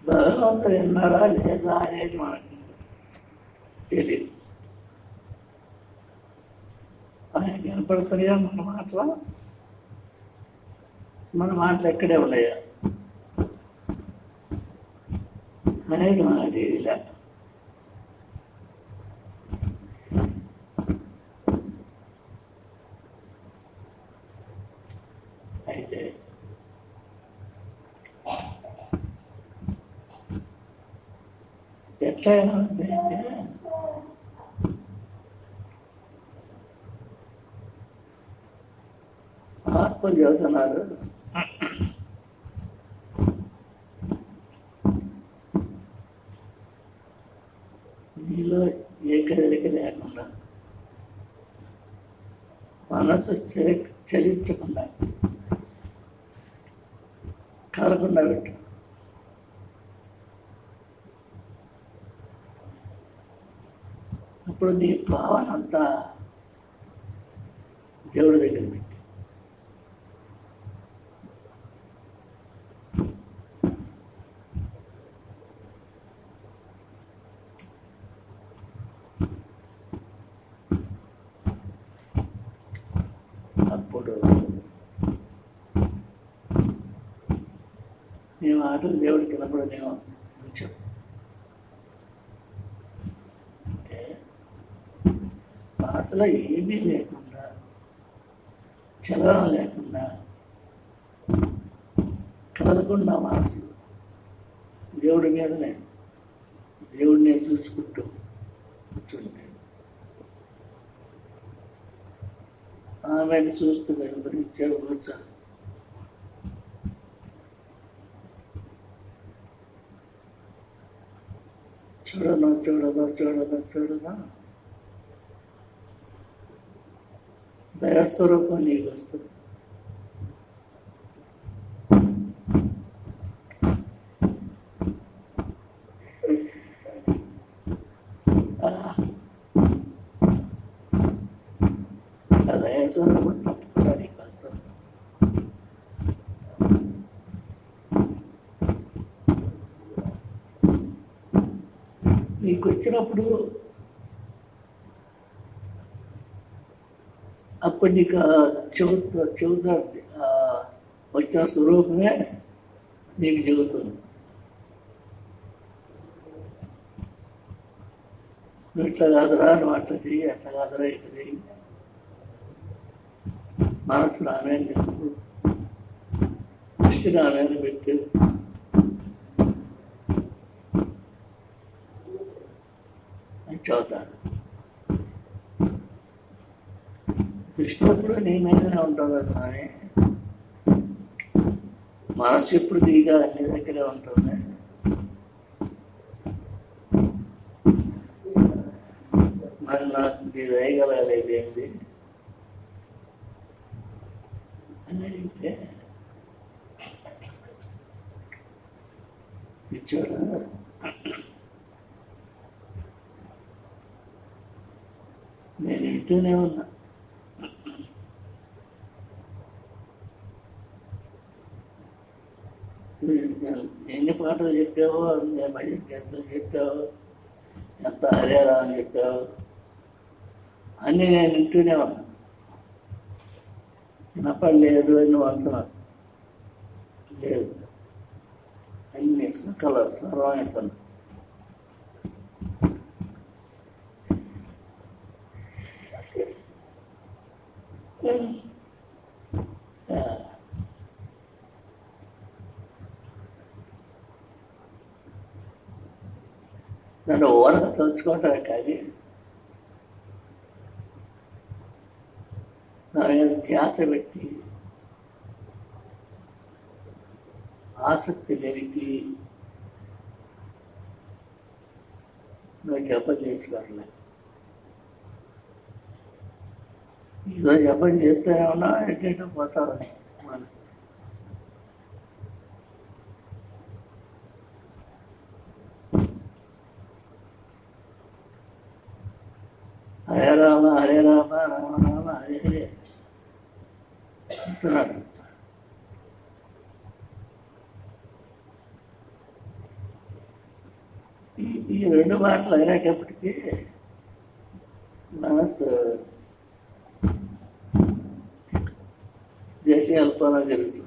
భగవంతుడు విన్నాడా లేదా అనేది మనకి తెలియదు. ఆయన కనపడుతున్నాయా మన మాటలు ఎక్కడే ఉన్నాయా అనేది మనకు తెలియలే. అయితే ఎట్లా అంటే ఆత్మ చెబుతున్నారు, నీలో ఏ కదలిక లేకుండా మనసు చలించకుండా కలకుండా పెట్టు. అప్పుడు నీ భావన అంతా దేవుడి దగ్గర పెట్టి అప్పుడు నీ మాటలు దేవుడికి వినపడనేమో ఉంచాం. అంటే మనసులో ఏమీ లేకుండా, చలనం లేకుండా, కదలకుండా మనసు దేవుడి మీదనే దేవుడినే చూసుకుంటూ కూర్చుంటే ఆమెను చూస్తూ వెంబడించారు కూర్చోాలి. చూడదా దయాస్వరూపం నీకు వస్తుంది. దయాస్వరూపం తప్పకుండా నీకు వస్తుంది. నీకు వచ్చినప్పుడు అప్పుడు నీకు చెబుతుంది, వచ్చిన స్వరూపమే నీకు చెబుతుంది. నువ్వు ఇట్లా కాదురా, నువ్వు అట్లా చెయ్యి, అట్లా కాదురా, ఇట్లా చెయ్యి, మనసు నామే చెప్పు, దృష్టి నామే పెట్టు అని చెబుతాను. దృష్టి ఎప్పుడు నీ మీదనే ఉంటుంది కానీ మనసు ఎప్పుడు దిగా నీ దగ్గరే ఉంటుంది. మరి నాకు ఇది వేయగలగలేదు ఏంటి అని అడిగితే ఇచ్చాడు. నేను ఇంటూనే ఉన్నా. ఎన్ని పాటలు చెప్పావో, మళ్ళీ ఎంత చెప్పావు, ఎంత హరేరా అని చెప్పావు, అన్నీ నేను వింటూనే ఉన్నా. వినపడలేదు అని నువ్వు అంటున్నావు. లేదు, అన్ని కలర్ సర్వం వింటున్నా. నన్ను ఓరక తలుచుకోవటమే కానీ నా మీద ధ్యాస పెట్టి ఆసక్తి జరిగి నువ్వు జపం చేసుకోవట్లే. ఇదో జపం చేస్తూనే ఉన్నా, ఎటేటో పోతావని మనసు. హరే రామ రామ రామ హరే హరే అంటున్నాడు. ఈ రెండు మాటలు అయినప్పటికీ మనసు దేశీయాల్పన జరుగుతుంది.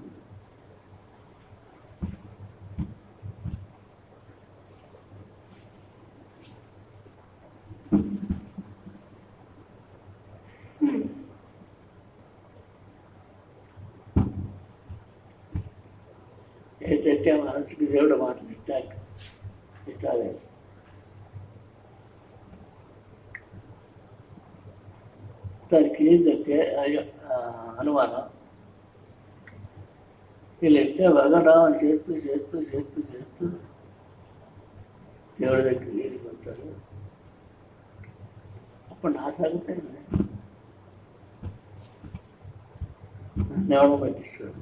ఏంటంటే మనసుకి దేవుడు మాటలు ఇట్టాలి. దానికి ఏంటంటే అనుమానం. వీళ్ళంటే భగవరామని చేస్తూ చేస్తూ చేస్తూ చేస్తూ దేవుడి దగ్గర వెళ్ళిపోతారు. అప్పుడు నా సంగతి దేవుడు పట్టిస్తాడు.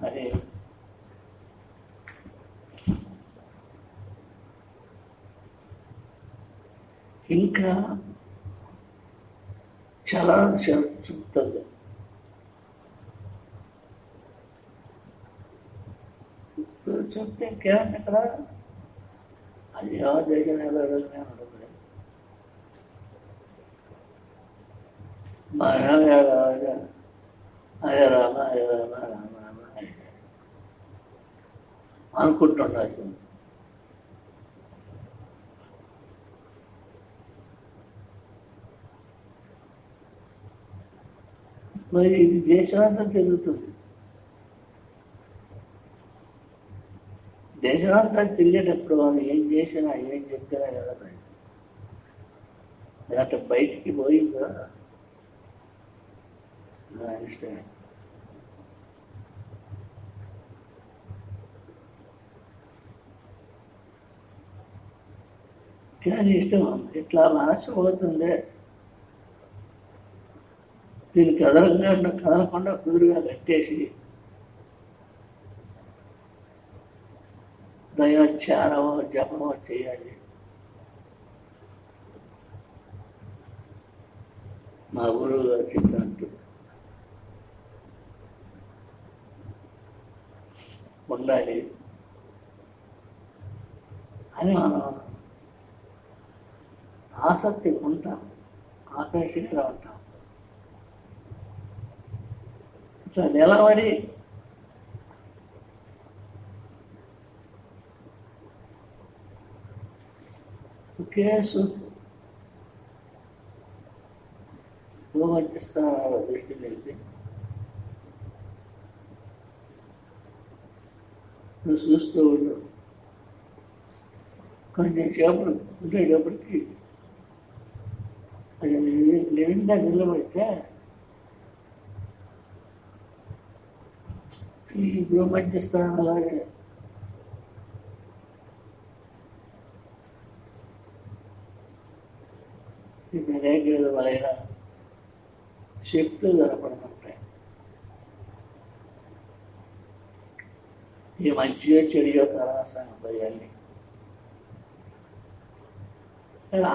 అని ఇంకా చాలా చెప్తుంది. చెప్తే ఇంకేమన్నా ఇక్కడ అది ఎవరు దేశం వెళ్ళడమే ఉండదు. మా అదే రామ అదే రామ రామ రామ అనుకుంటుండాల్సింది. మరి ఇది దేశమంతా తిరుగుతుంది. దేశమంతా తిరిగేటప్పుడు మనం ఏం చేసినా ఏం చెప్పినా కదా అట్లా బయటికి పోయిందా నా ఇష్టమే. కానీ ఇష్టం ఇట్లా మనసు పోతుందే దీనికి కదలంగా కదలకుండా కుదురుగా కట్టేసి దైవధ్యానమో జపమో చేయాలి. మా గురువు గారు చెప్పినట్టు ఉండాలి అని మనం ఆసక్తి ఉంటాం, ఆకర్షణగా ఉంటాం. ఇట్లా నిలబడి ఒకే భూమధ్యస్థానాల దృష్టి నిలిపి నువ్వు చూస్తూ ఉండు. కొంచెం సేపు ఉండేటప్పటికి అది నిజంగా నిలబడితే ఈ భూమధ్యస్థానం అలాగే అనేక విధమైన శక్తులు జరపడుతుంటాయి. ఈ మంచిగా చెడుగా తరాసాన్ని భయాన్ని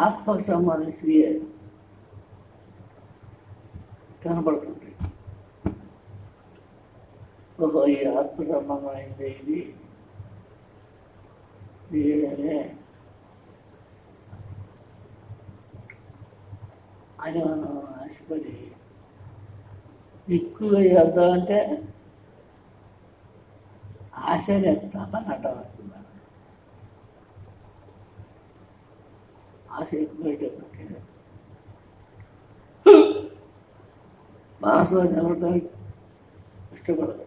ఆత్మకు సంబంధించి కనపడుతుంటాయి. ఓహో ఈ ఆత్మ సంబంధమైంది ఇది అనే అని మనం ఆశపడి ఎక్కువగా చేద్దామంటే ఆశని తప్పని అడ్డమవుతున్నాను. ఆశ ఎక్కువైనప్పటికీ మనసులో నిలబడడానికి ఇష్టపడదు.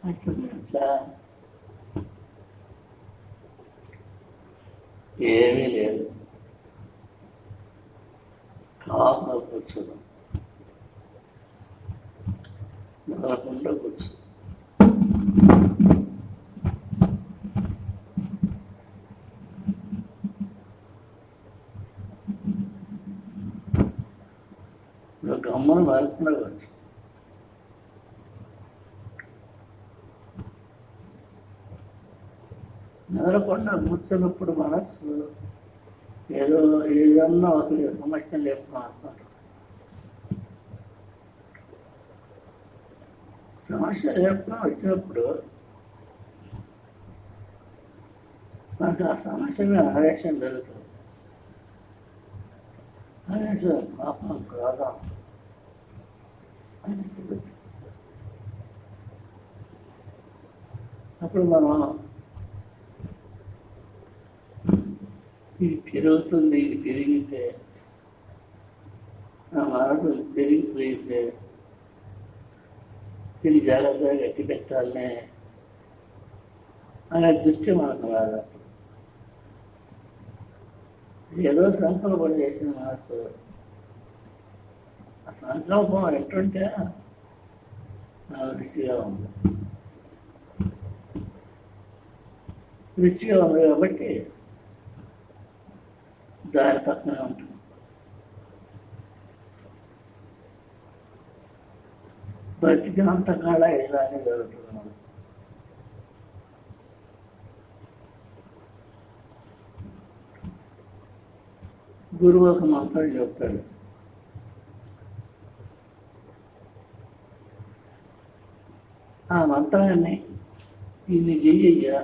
అట్లా ఏమీ లేదు. కామ్గా కూర్చోదు, నడకుండా కూర్చో. గమ్మను మారకుండా కూర్చో. నడకుండా కూర్చున్నప్పుడు మనస్సు ఏదో ఏదన్నా ఒక సమస్య లేపుకుంటారు. సమస్య లేపుకొని వచ్చినప్పుడు మనకు ఆ సమస్య మీద ఆవేశం జరుగుతుంది. ఆవేశం, పాపం, క్రోధం అని జరుగుతుంది. అప్పుడు మనం ఇది పెరుగుతుంది, ఇది పెరిగితే నా మనసు పెరిగిపోయితే దీన్ని జాగ్రత్తగా గట్టి పెట్టాలనే అనే దృష్టి మనకు రాదు. ఏదో సంకల్పం చేసిన మనసు, ఆ సంకల్పం ఎట్టుంటే నా రుచిగా ఉంది. రుచిగా ఉంది కాబట్టి దాని పక్కనే ఉంటుంది. బతికినంతకాల ఇలానే జరుగుతుంది. మనం గురువు ఒక మంత్రం చెప్తాడు. ఆ మంత్రాన్ని ఇన్ని చెయ్యయ్యా,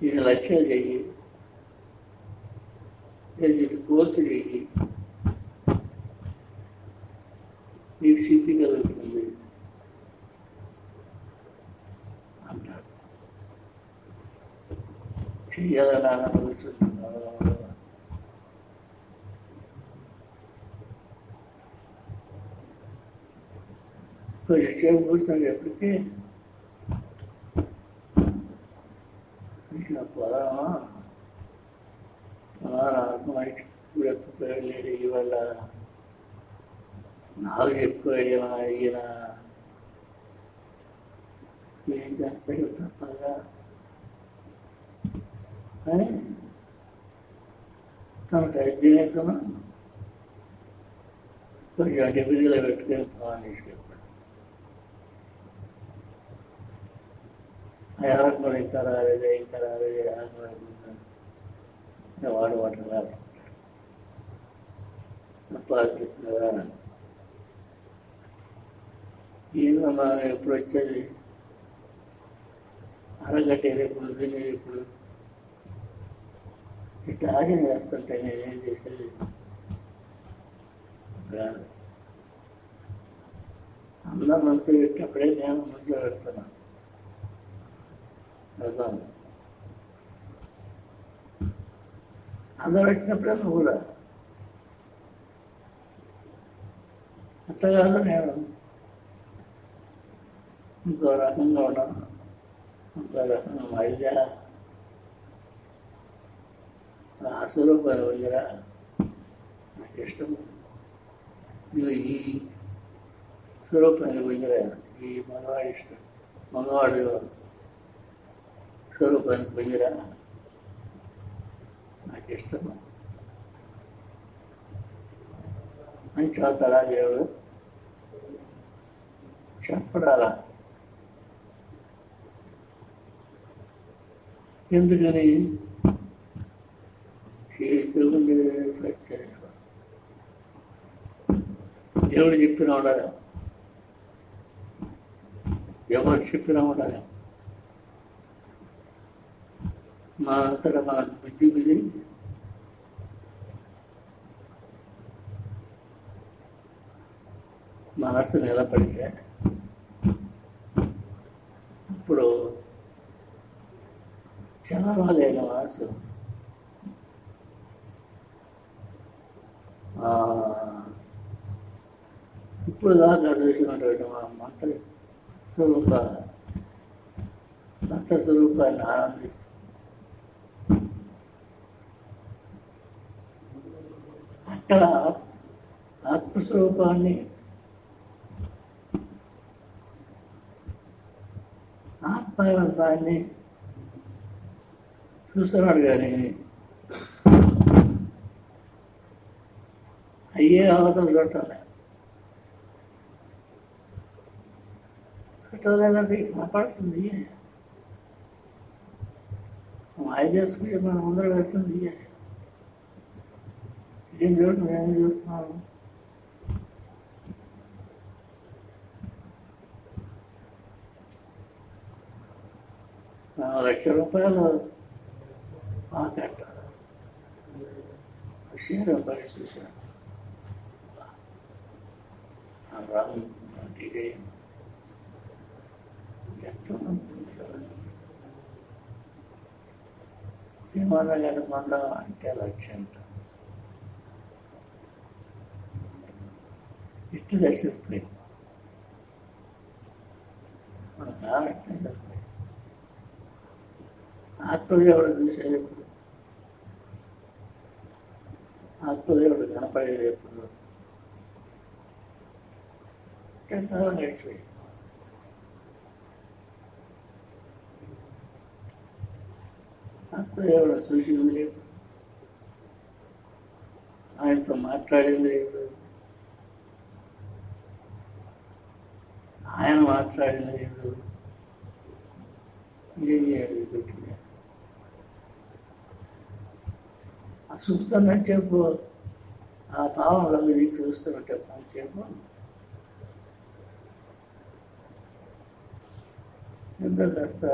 ఇది లక్ష్యాలు చెయ్యి, ఇది కోర్సు చెయ్యి, నీకు సిద్ధి కలుగుతుంది అంటాడు. చెయ్యాలని ఆనందిస్తున్నాడు. కొంచెంసేపు కూర్చునేటప్పటికీ ఇట్లా పొలమా ఇప్పుడు ఎక్కువ వెళ్ళేది ఇవాళ నాకు ఎక్కువ ఈయన ఏం చేస్తాడు తప్పగా అని తన అధ్యయతను కొంచెం డిగ్రీలో పెట్టుకుని పోవాలని చెప్పాడు. ఎవరికి కూడా ఇంకా రాలేదు, ఇంకా రాలేదు, వాడు వాటిని రాసుకుంటాడు. తప్పగా ఏదో మనం ఎప్పుడు వచ్చేది అరగట్టేది ఎప్పుడు తినేది ఎప్పుడు ఇట్లా ఆశం చేస్తుంటే నేనేం చేసేది కాదు. అందరూ మనసు పెట్టినప్పుడే నేను మనసులో పెడుతున్నాను. అందరూ వచ్చినప్పుడే నువ్వు రా. అట్లా కాదు, నేను ఇంకో రకంగా ఉన్నాను, ఇంకో రకంగా మైదా ఆ స్వరూపాన్ని వదిలేరా, నాకు ఇష్టం. నువ్వు ఈ స్వరూపాన్ని వదిలేరా, ఈ మగవాడి ఇష్టం, మగవాడు స్వరూపాన్ని వదిలేరా, నాకు ఇష్టం అని చెప్తారా దేవుడు? చెప్పడాలా? ఎందుకని దేవుడు చెప్పిన ఉండాలి, ఎవరు చెప్పినా ఉండాలి. మా అంతటా మన బుద్ధి బుద్ధి మనస్సు నిలబడితే ఇప్పుడు చదవలేని మనసు ఇప్పుడు దాకా చూసినటువంటి మంత్ర స్వరూపాన్ని ఆనందిస్తుంది. అక్కడ ఆత్మస్వరూపాన్ని ఆత్మానందాన్ని చూస్తున్నాడు. కానీ అయ్యే అవతలు చూడలేదంటే మాట్లాడుతుంది. చేసుకుని మనం అందరూ వెళ్తుంది ఏం చూడు ఏం చూస్తున్నాము. ₹1,00,000 మాట్లాడతారు. షేర్ పరిస్థితి రాము విమానాలు మండలం అంటే లక్ష్యంత ఇటు దశిస్తుంది మన కావాలంటే ఆత్మదేవుడు చూసేటప్పుడు ఆత్మదేవుడు కనపడేది ఎప్పుడు నడిచిపోయి ఆత్మదేవుడు చూసింది లేదు, ఆయనతో మాట్లాడింది లేదు, ఆయన మాట్లాడింది లేదు. ఏం చేయాలి పెట్టింది ఆ చూస్తున్నట్టు చెప్పు, ఆ భావంలో మీరు చూస్తున్నట్టు చెప్పు ఎంతో కాస్త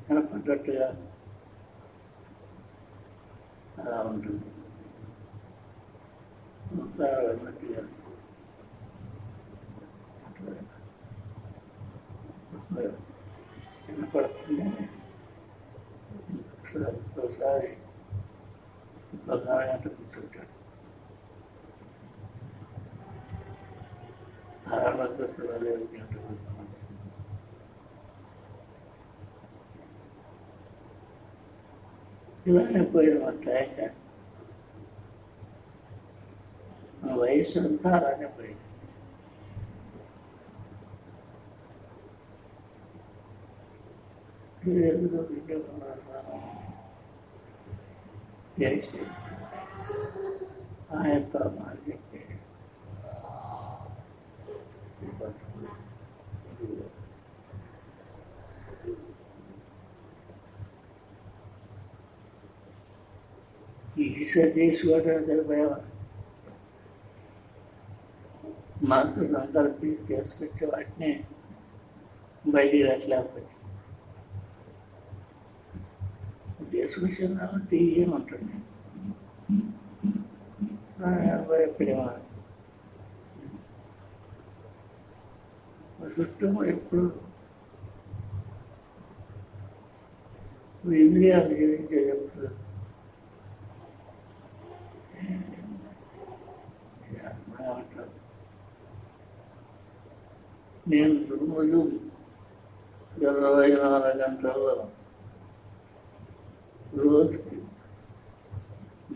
కనపడ్డట్టుగా అలా ఉంటుంది. అన్నట్టుగా కనపడుతుంది. ఒకసారి గంట కూర్చుంటాడు. ఆరాధన గంట ఇలానే పోయిన ట్రాక్ మన వయసు అంతా అలానే పోయింది. ఎందుకు బిడ్డ చేసి ఆయనతో మాట చెప్పి ఈ దిశ తీసుకోవడం తెలిపోయేవాడు. మనసు సంకల్పి తీసుకొచ్చే వాటిని బయటికి రాట్లేకపోతే తీసుకొచ్చిన తీయమంటుంది భయపడే మనసు చుట్టూ ఎప్పుడు ఇంద్రియాలు జీవించే ఎప్పుడు నేను రోజు 24 గంటల్లో రోజుకి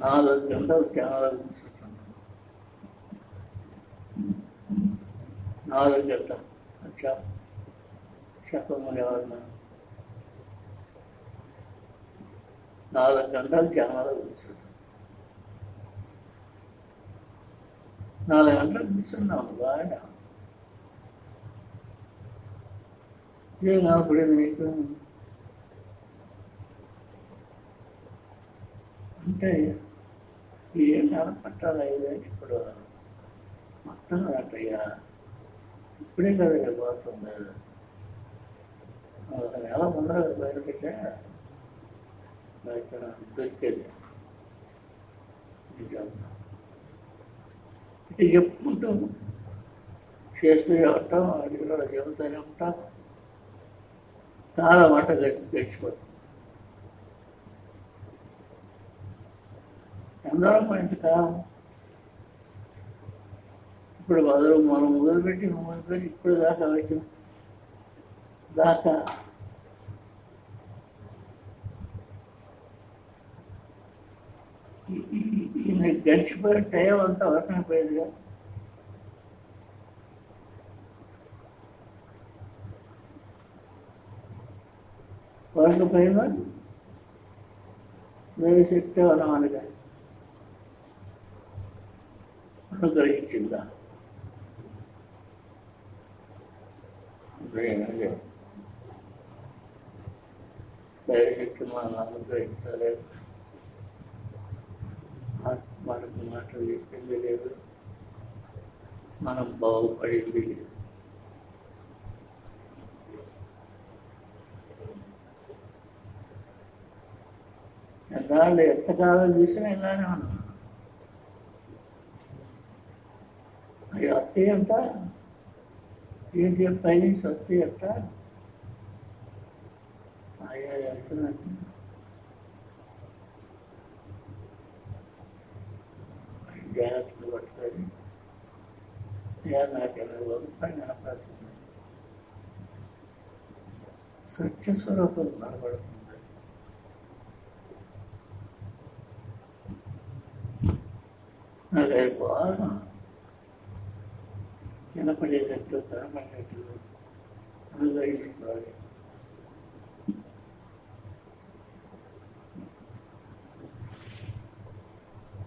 4 గంటలు కెమెరా కూర్చుంటాను. 4 గంటలు చెప్పమని ఎవరన్నా 4 గంటలు కెమెరా కూర్చుంటాను. 4 గంటలు కూర్చున్నాము బాగా. ఏం కనపడేది మీకు అంటే ఏం కనపట్టాలి అయ్యేది ఇప్పుడు మొత్తం అట్టయ్యా ఇప్పుడే కదా పోతుంది. ఒక నెల ముందర బయటపెట్టే బయట దొరికేది ఇది చెప్పుకుంటూ చేస్తూ ఉంటాం, అడిగిలో చెబుతూనే ఉంటాం. చాలా మాట గడిచిపోతుంది. అందరం మంచి కాలం ఇప్పుడు మనం మొదలుపెట్టి ఇప్పుడు దాకా వచ్చాం. దాకా గడిచిపోయిన టైం అంతా వర్షం పోయేదిగా. వర్షం పోయినా వేరే శక్తి మనగా అనుగ్రహించిందా? దయచేసి మనం అనుగ్రహించలేదు. మనకు మాటలు చెప్పింది లేదు, మనం బాగుపడింది లేదు. ఎన్నాళ్ళు ఎంతకాలం చూసినా ఇలానే ఉన్నాం. అవి వస్తాయి అంట, ఏంటి పైనుంచి వస్తాయి అంట, అయ్యా వెళ్తున్నట్టు జాగ్రత్తలు పట్టుకొని నాకెలా కనపడుతుంది. సత్యస్వరూపం కనపడుతుంది. నాకు బాగా వినపడేటట్లు కనపడేటట్లు అనుగ్రహించుకోవాలి.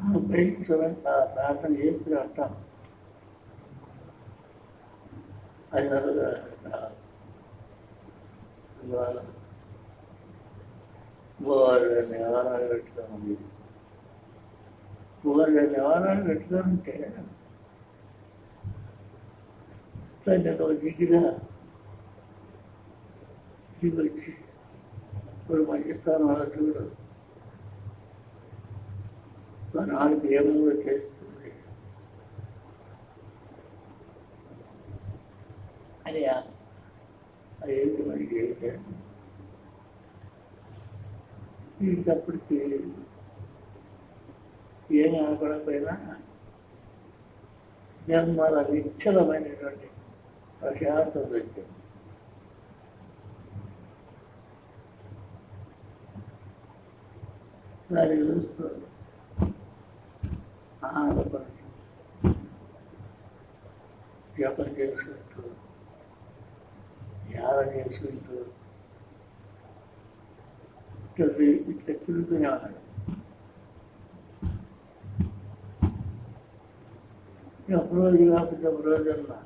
అనుగ్రహించడం ప్రార్థన చేసి అంటాం. అది ఇవాళ వాళ్ళు నివారణలు పెట్టుకోండి. వాళ్ళు నివారణలు పెట్టుకుంటే దిగిగా దిగొచ్చి ఇప్పుడు మంచి స్థానంలో చూడు నాలుగు ఏమో చేస్తుంది అని అదేంటి మరి చేశాను. ఇంకప్పటికి ఏం అనపడకపోయినా జన్మల నిశ్చలమైనటువంటి ప్రశాంతం వచ్చింది. దాన్ని చూస్తూ ఆనందపడుతూ జపం చేసుకుంటూ ధ్యానం చేసుకుంటూ ఇట్లా తిరుగుతూనే ఉన్నాడు. ఒక రోజు కాకపోతే ఒక రోజన్నా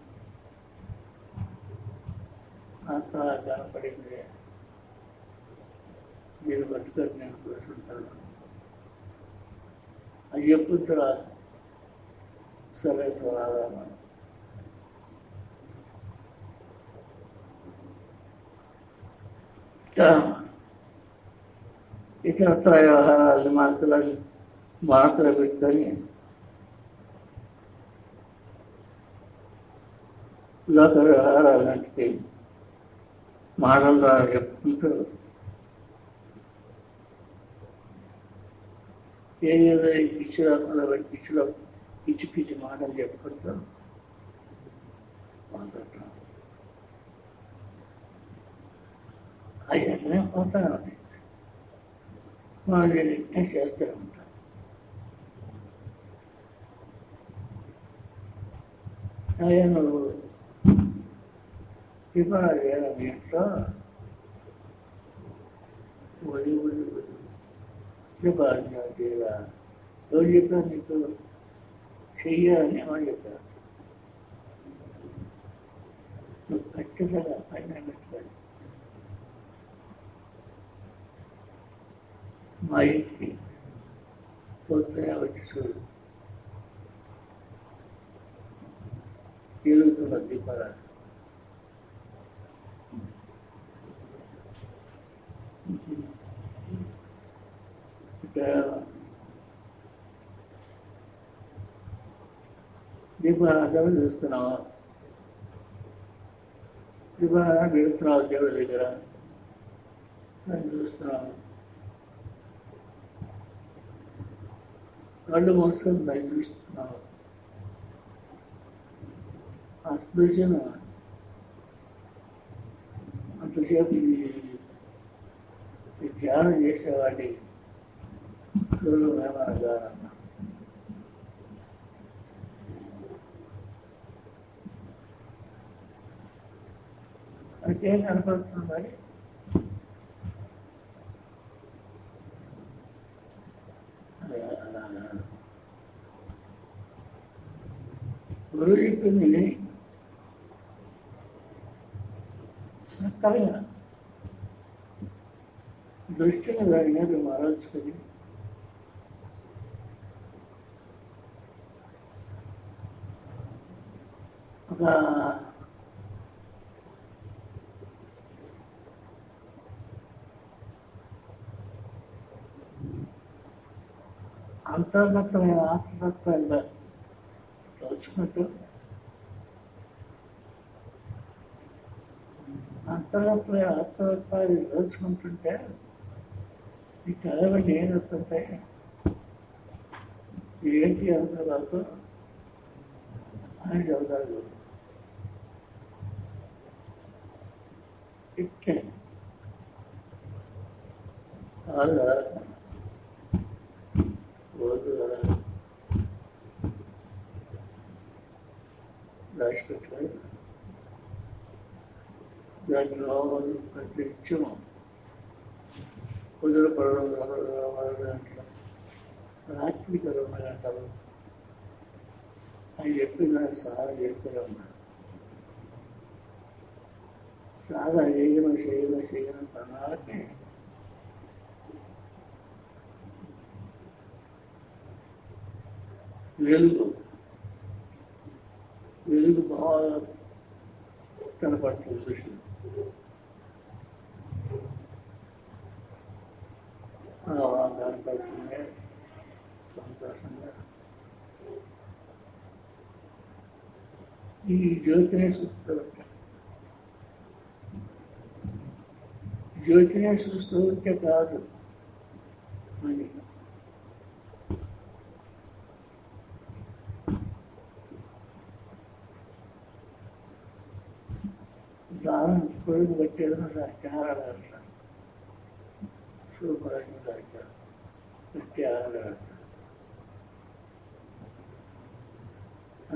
అంతా కనపడింది. మీరు పట్టుకొని నేను కూర్చుంటాను అది చెప్పుతున్నా. సరే రాదా ఇతరత్ర వ్యవహారాలు మనసులో పెట్టుకొని లోక వ్యవహారాలంటే మాటల ద్వారా చెప్పుకుంటూ ఏదేదో ఈ పిచ్చిలో పిచ్చి పిచ్చి మాటలు చెప్పుకుంటూ మాట్లాడతాం. అవి ఎట్లనే పోతాను వాళ్ళు ఇట్లా చేస్తూ ఉంటారు. అయ్యా నువ్వు వివరాలు వేయాలి మీ ఇంట్లో చేయాలా ఎవరు చెప్పారు నీకు చెయ్యాలని ఎవరు చెప్పారు? నువ్వు ఖచ్చితంగా పైన పెట్టుకోవాలి. మా ఇంటికి పొద్దునే వచ్చి చూడు తిరుగుతున్న దీపారాలు దీపారాధన చూస్తున్నావా? దీపారాధన పెడుతున్నావు దేవుడి దగ్గర అని చూస్తున్నావు. కళ్ళు మోసుకొని దాన్ని చూస్తున్నావు. ఆ స్పృశన అంతసేపు ఈ ధ్యానం చేసేవాడి మేమనగా అదేం కనపడుతుంది మరి? గురువు చెప్పింది చక్కగా దృష్టిని దాని మీద మరల్చుకొని ఒక అంతర్గతమైన ఆత్మతత్వాన్ని తలుచుకుంటూ అంతర్గతమైన ఆత్మతత్వాన్ని తలుచుకుంటుంటే ఈ కళలు ఏమవుతుంటే ఏంటి అనుకోరాదు అని చెబుతారు. ఇట్టే కాదు రోజు రాసిపెట్టారు. దానిలో ప్రతి నిత్యము కుదురపడడం 2 గంటలు రాత్రికి 2 గంటలు అని చెప్పి నాకు సారా చెప్పారమ్మా. సారా చేయడం తనాలని వెలుగు బాగా కనపడుతుంది చూసి కనపడుతుంది సంతోషంగా. ఈ జ్యోతినే చూస్తూ ఉంటాం. జ్యోతినే చూస్తూ ఉంటే కాదు అని దానం పొడుగు పెట్టేదని ఆరాడతాను. సూపరంగా పెడతాను, పెట్టి ఆరాడతాను.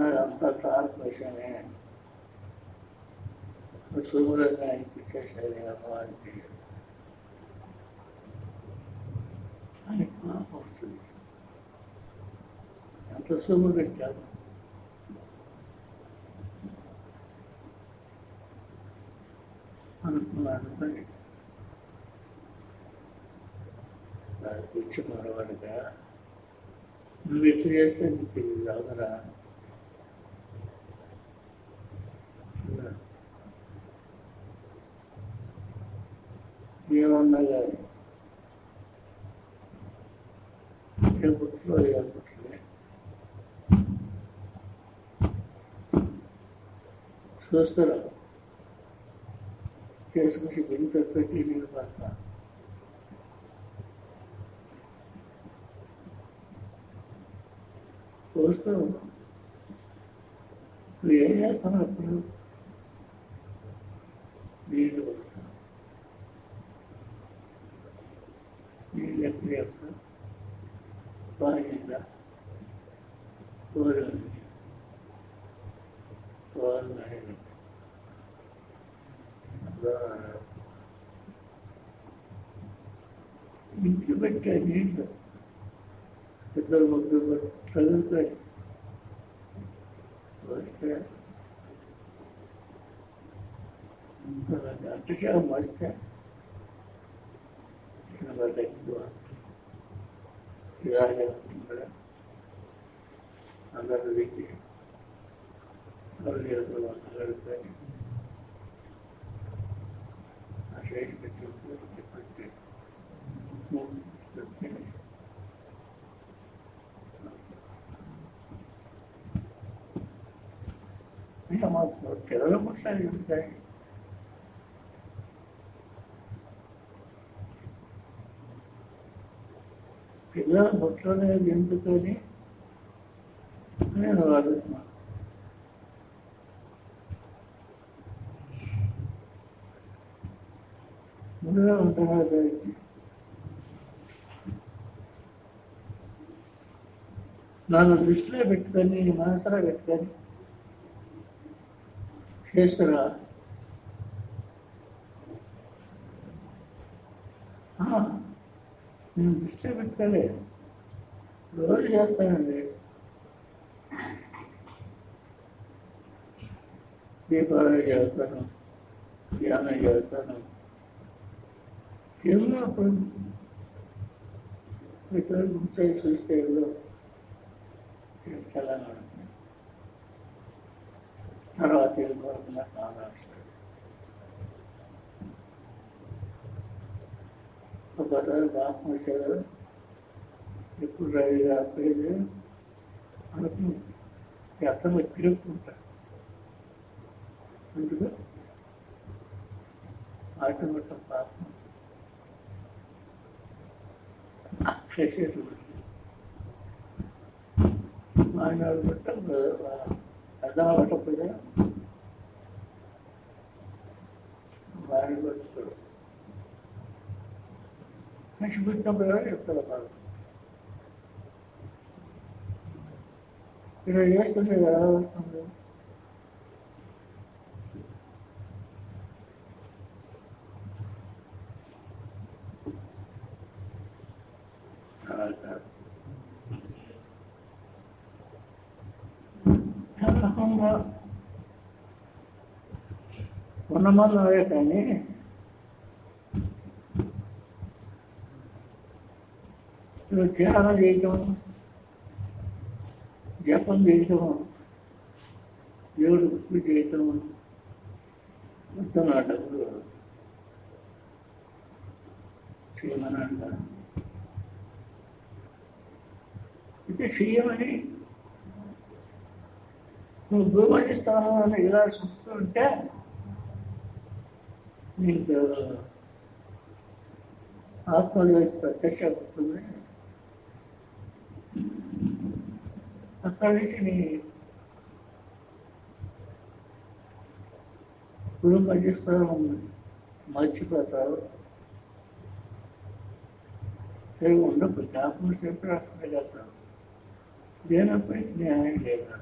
అదంతా చాలు విషయమే. శుభ్రంగా అనిపించేసరి అమ్మవారికి అని పాపం వస్తుంది. అంత శుభ్రం పెట్టాము. అనుకున్నాను దాని గురించి మరొకటిగా నువ్వు ఎట్లు చేస్తే నీకు ఇది రాదురా. ఏమన్నా కానీ ఏ బుక్స్లో ఏ బుక్స్లే చూస్తారా చేసుకుని గెంత పెట్టి నీళ్ళు పడతా. చూస్తావు నువ్వు ఏం చేస్తావు అప్పుడు నీళ్ళు పడతా. నీళ్ళు ఎప్పుడు చెప్తా బాగా కోరండి కోరని ఇంటి పెట్టే నీళ్ళు పెద్దలు ముగ్గురు చదువుతాయి వస్తే అంతకే వస్తే ఎక్కువ ఇలాగే అందరికి మాట్లాడుతాయి. ఆ చేసి పెట్టి ఇంకా మాకు పిల్లలు ఒకసారి ఉంటాయి. పిల్లల బొట్లోనే ఎందుకని నేను అడుగుతున్నాను. ముందుగా ఉంటున్నారు దానికి నన్ను దృష్టిలో పెట్టుకొని మనసులో పెట్టుకొని చేస్తారా? నేను దృష్టిలో పెట్టుకోలేదు, రోజు చేస్తానండి. దీపావళి చదువుతాను, ధ్యానం చదువుతాను, ఏమో అప్పుడు ఇక్కడ గుర్తు చూస్తే ఏదో తెలంగాణ తర్వాత ఏదో కాకుండా మహారాష్ట్ర ఒకసారి బాగా వచ్చారు ఎప్పుడు రైలు రాకపోయేది అనుకుని అర్థం తిరుగుతుంటారు అందుకు ఆటోమేటిక్ పాపం చేసేది ఆయన అర్థం అవ్వకపోతే వారిని పట్టుకోడు మనిషి పుట్టినప్పుడు చెప్తారు బాగా ఇలా చేస్తుంటే ఎలా వస్తుంది ఉన్నమాలు అవే కానీ ధ్యానం చేయటం జపం చేయటం దేవుడు గుర్తు చేయటం మొత్తం నాటకులు చేయమని అంటారు. అయితే చెయ్యమని నువ్వు భూమని స్థానాన్ని ఇలా చూస్తూ ఉంటే నీకు ఆత్మలో ప్రత్యక్ష అవుతుంది. అక్కడి నుంచి నీ గురు మధ్యస్థానం మర్చిపోతావు. ఉండదు జ్ఞాపకం చెప్పి అక్కడే చేస్తావు. లేనప్పుడు జ్ఞానం లేదా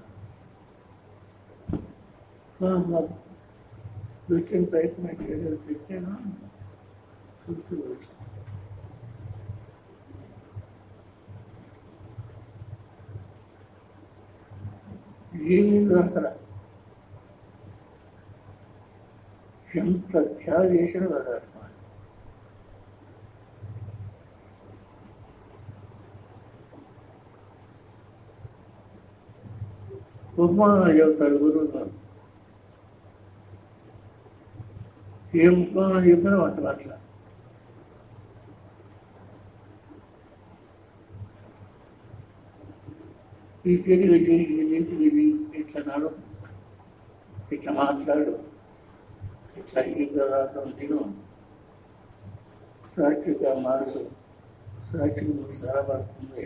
వచ్చిన ప్రయత్నం ఏదో పెట్టాను చూస్తూ వచ్చి ఏమీ అక్కడ ఎంత త్యాగం చేసిన పదార్థం ఉపమానాలు చెబుతారు గురువులు. ఏ ఉపమానం చెప్పినా వాటి అట్లా ఈ తెలివి ఇట్లా నాడు, ఇట్లా మాట్లాడు, ఇట్లా ఈ పదార్థం తిను, సాక్షిగా మనసు సాక్షిగా సరపడుతుంది.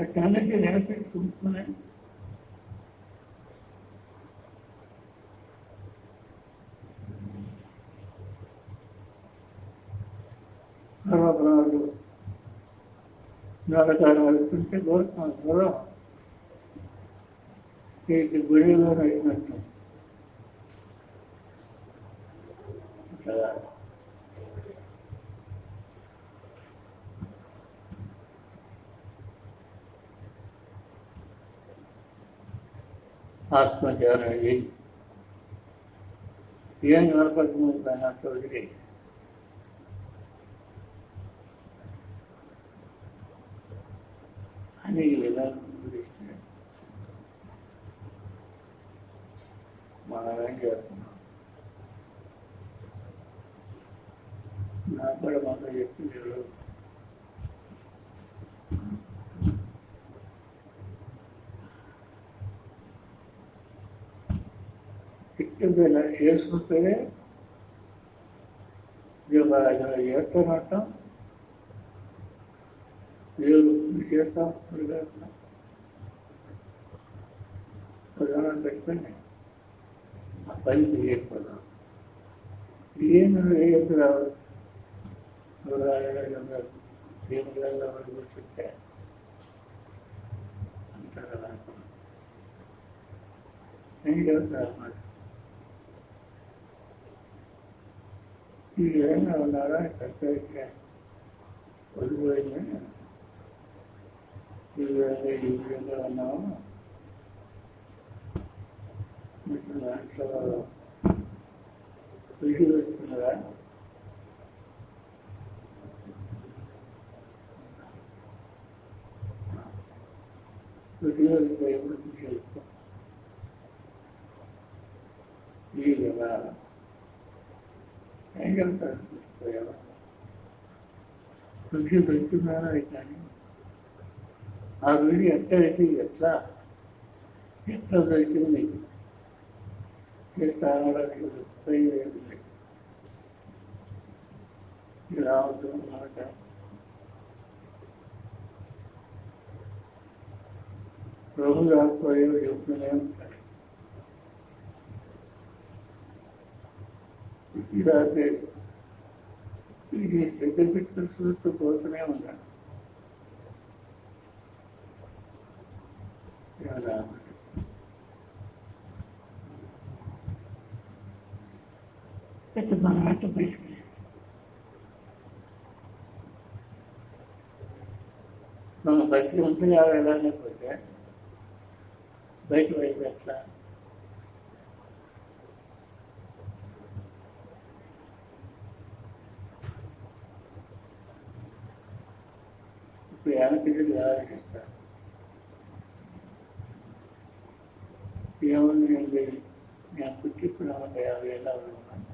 అట్లాంటి నేర్పించుకుంటున్నాయి. సర్వప్రాణులు నాటకాలు వెళ్తుంటే గౌరవం ఇది గుడిలో అయినట్టు ఆత్మజ్ఞానం చేయి. ఏం కనపడుతుంది దాన్ని అంత వదిలే అని విధానం గురిస్తే మనం ఏం చేస్తున్నాం? నాకు కూడా మాకు చెప్పింది ఇలా చేసుకుంటేనే చేస్తానంటాం. దేవుడు చేస్తాం ప్రధానం పెట్టుకుని ఆ పని చేయకపోదాం. ఏం వేయద్దు రావాలి దేవుళ్ళ కూర్చుంటే అంటారు కదా. ఏం చెబుతారు అన్నమాట. ఈ విధంగా ఉన్నారా కర్తవ్య వదిలిపోయిందని ఈ విధంగా ఉన్నాము. మీకు దాంట్లో వీడియో వస్తున్నదా? వీడియో ఎప్పుడు చూసేస్తాం ఈ కదా ఏం చెప్తారు చూసిపోయావా చూసి పెడుతున్నారా కానీ ఆ వీడియో ఎక్కడికి ఎట్లా దొరికింది తాగడానికి ఉపయోగింది ఇలా అవుతుందన్నమాట. రోజు రాకపోయే చెప్తూనే ఉంటారు. ఇలా ఇది పెద్ద పిక్కలు చూస్తూ పోతూనే ఉన్నాను. పెద్ద మాట బయటకు మనం బయటకు మంచిగా వెళ్ళలేకపోతే బయట వైపు ఎట్లా ఇప్పుడు యానపిల్లలు ఆలోచిస్తారు. ఏముంది నేను పుట్టిప్పుడు 50 ఏళ్ళ ఉన్నాను.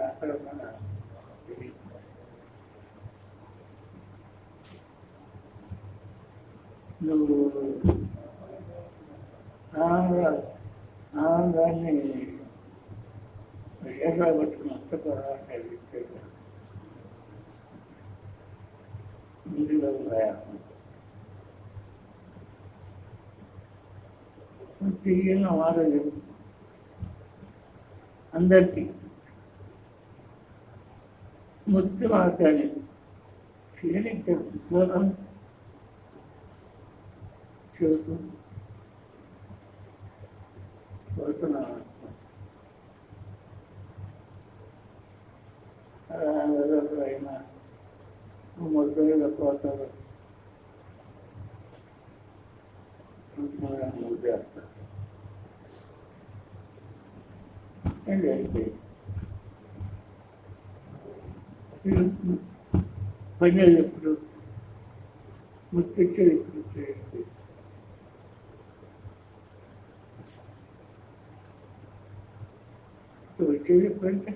అక్కడ నువ్వు ఆనందాన్ని విశేషపట్టుకుని అంతపడాలని ముందులో తీయన వారదు అందరికీ ముక్తి మార్గాన్ని చేయడానికి ఉద్యోగం చెబుతూ పోతున్నాను. అయినా మొదలుగా పోతారు చేస్తారు పని ఎప్పుడు ముట్టించేది ఇప్పుడు చేయండి. వచ్చేది ఎప్పుడంటే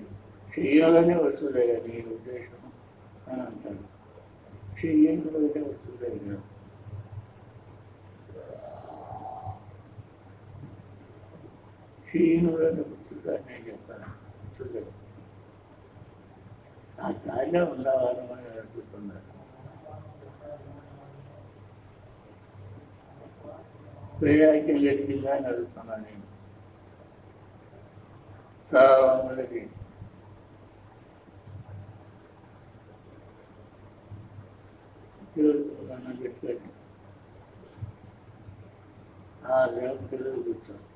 చెయ్యాలనే వస్తుంది కదా నీ ఉద్దేశం అని అంటారు. చెయ్యండి వస్తుంది కదా. చేయను వస్తుందా నేను చెప్పాను. చూడలేదు ఆ స్థాయిలో ఉన్నవారు అని అడుగుతున్నారు. వేయాకి జరిగిందా అని అడుగుతున్నాను నేను. చాలా మందికి చెప్పాను ఆ దేవుడు తెలుగు కూర్చోండి.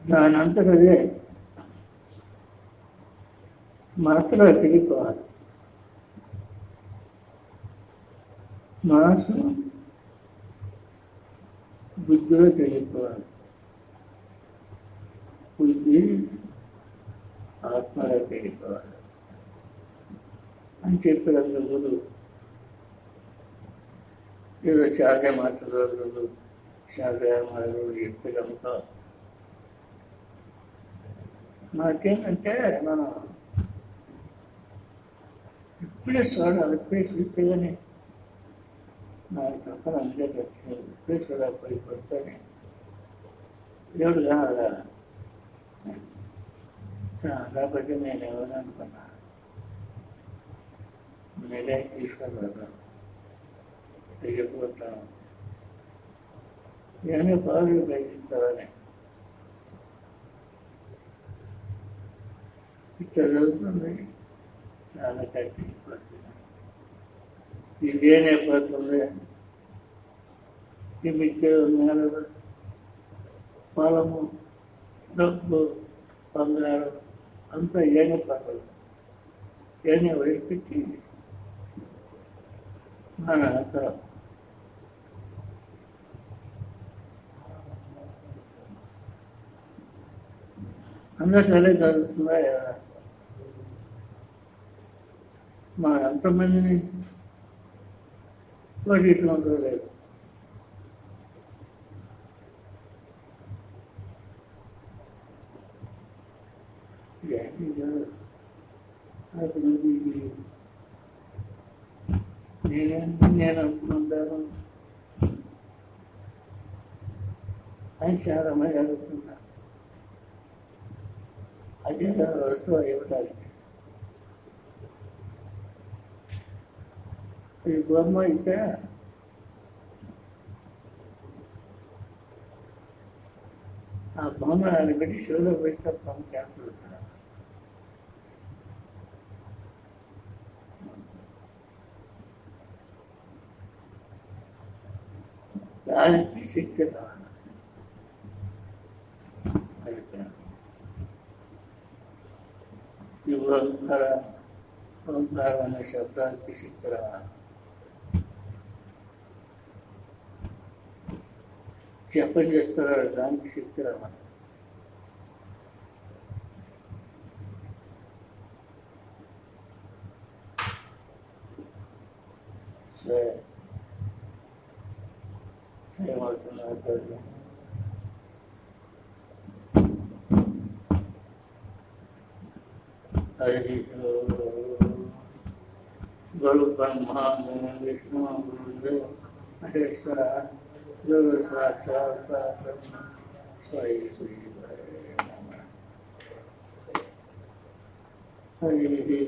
దాని అంతటదే మనసులో తిరిగిపోవాలి. మనసు బుద్ధిలో తిరిగిపోవాలి. బుద్ధి ఆత్మలో తిరిగిపోవాలి అని చెప్పినందు గురువు ఏదో చాగే మాటలు చాగే మాటలు చెప్పినంత నాకేంటంటే మనం ఇప్పుడే చూడాలి. ఇప్పుడే చూస్తే కానీ నాకు తప్పని అందుకే పెట్టలేదు. ఇప్పుడే చూడకపోయి కొడితేనే దేవుడు కాదా లేకపోతే నేను ఎవరు అనుకున్నా నేనే తీసుకోగలను చెప్పుకుంటాను. ఇవన్నీ బాగా ప్రయత్నించాలని చదువుతుంది చాలా కట్టిపోతుంది. ఇదేనైపోతుంది. ఈ మిత్య నేలలు, పొలము, డబ్బు, బంగారం అంతా ఏనే పనులు. ఏనే వదిలిపెట్టి మన అవసరం. అందరూ సరే చదువుతుందా? మా ఎంతమందిని ఇట్లా ఉందో లేదు. నేను అనుకుంటాను అని చాలా మంది అడుగుతున్నా. అది వస్తువు ఇవ్వడానికి ఈ బొమ్మ అయితే ఆ బొమ్మ దాన్ని పెట్టి షోలో పెడితే బొమ్మ క్యాన్సల్ అవుతారు. దానికి శక్తి రావాలి. ఈ ఓంకారం అనే శబ్దానికి శక్తి రావాలి. జపం చేస్తున్నారు, దానికి శక్తి రావాలి. ఏమవుతున్నారు? హరి గురు బ్రహ్మ విష్ణు గురుదేవ్ మహేశ్వర గురు సాక్షాత్ బ్రహ్మ శ్రీ శ్రీ హరి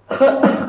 Huh.